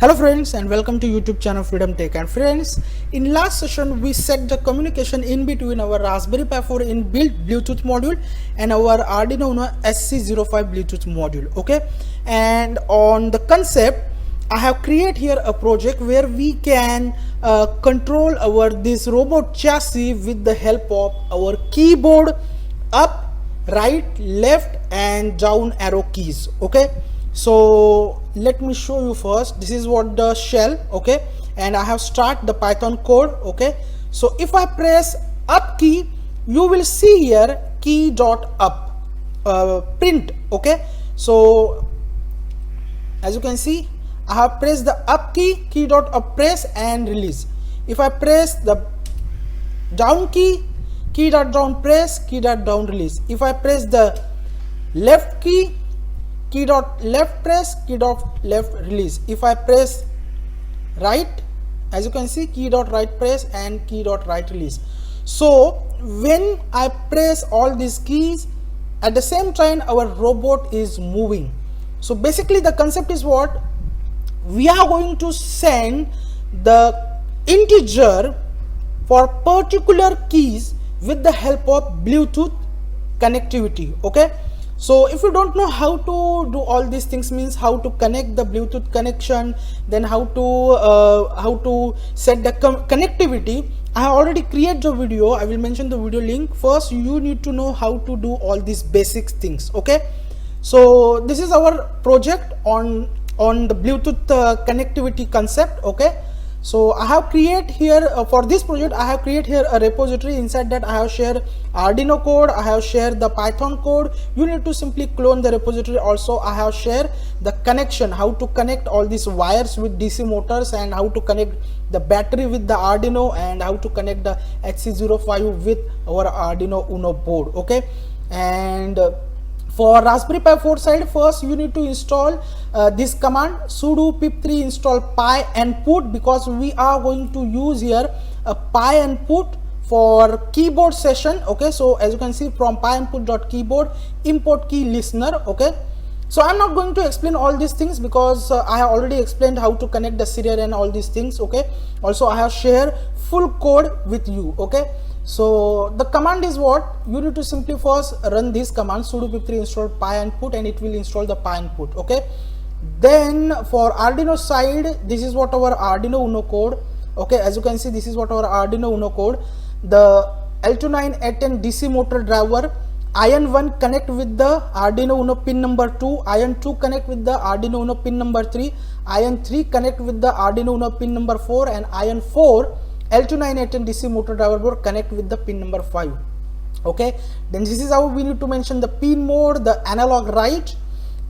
Hello friends, and welcome to YouTube channel Freedom Tech. And friends, in last session we set the communication in between our Raspberry Pi 4 inbuilt Bluetooth module and our Arduino Uno SC05 Bluetooth module. Okay, and on the concept I have created here a project where we can control our this robot chassis with the help of our keyboard, up, right, left and down arrow keys. Okay, so let me show you first. This is what the shell, okay, and I have start the Python code. Okay, so if I press up key, you will see here key dot up print. Okay, so as you can see, I have pressed the up key, key dot up press and release. If I press the down key, key dot down press, key dot down release. If I press the left key, key dot left press, key dot left release. If I press right, as you can see, key dot right press and key dot right release. So when I press all these keys, at the same time our robot is moving. So basically the concept is what? We are going to send the integer for particular keys with the help of Bluetooth connectivity. Okay, so if you don't know how to do all these things, means how to connect the Bluetooth connection, then how to set the connectivity, I have already created a video. I will mention the video link. First you need to know how to do all these basic things. Okay, so this is our project on the Bluetooth connectivity concept. Okay, so I have created here for this project, I have created here a repository. Inside that I have shared Arduino code, I have shared the Python code. You need to simply clone the repository. Also I have shared the connection, how to connect all these wires with DC motors, and how to connect the battery with the Arduino, and how to connect the HC05 with our Arduino Uno board. Okay, and for Raspberry Pi 4 side, first you need to install this command sudo pip3 install pi input, because we are going to use here a pi input for keyboard session. Okay, so as you can see, from pi input.keyboard import key listener. Okay, so I'm not going to explain all these things because I have already explained how to connect the serial and all these things. Okay, also I have shared full code with you. Okay, so the command is what? You need to simply first run this command sudo pip3 install pi input, and it will install the pi input. Okay, then for Arduino side, this is what our Arduino Uno code. Okay, as you can see, this is what our Arduino Uno code. The l298n DC motor driver, iron 1 connect with the Arduino Uno pin number 2, iron 2 connect with the Arduino Uno pin number 3, iron 3 connect with the Arduino Uno pin number 4, and iron 4 l298n DC motor driver board connect with the pin number 5. Okay, then this is how we need to mention the pin mode, the analog right.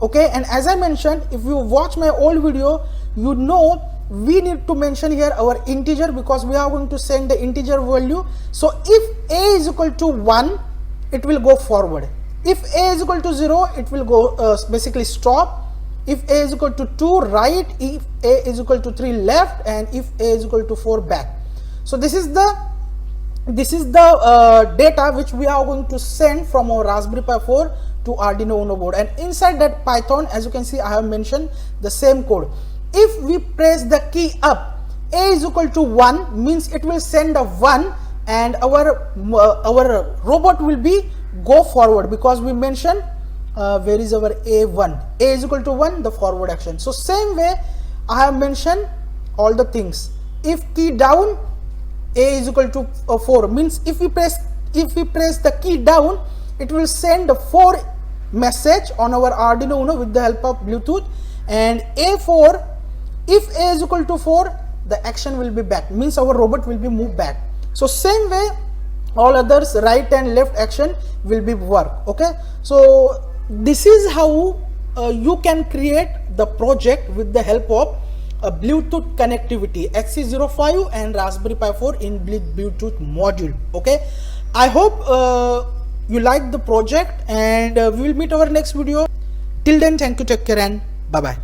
Okay, and as I mentioned, if you watch my old video, you know we need to mention here our integer, because we are going to send the integer value. So if a is equal to 1, it will go forward. If a is equal to 0, it will go basically stop. If a is equal to 2, right. If a is equal to 3, left. And if a is equal to 4, back. So this is the data which we are going to send from our Raspberry Pi 4 to Arduino Uno board. And inside that Python, as you can see, I have mentioned the same code. If we press the key up, a is equal to 1, means it will send a 1, and our robot will be go forward, because we mentioned where is our a1, a is equal to 1, the forward action. So same way I have mentioned all the things. If key down, a is equal to 4, means if we press the key down, it will send a 4 message on our Arduino Uno with the help of Bluetooth. And a4, if a is equal to 4, the action will be back, means our robot will be moved back. So same way all others, right and left action will be work. Okay, so this is how you can create the project with the help of a Bluetooth connectivity, HC05 and Raspberry Pi 4 in Bluetooth module. Okay, I hope you like the project, and we will meet our next video. Till then, thank you, take care, and bye bye.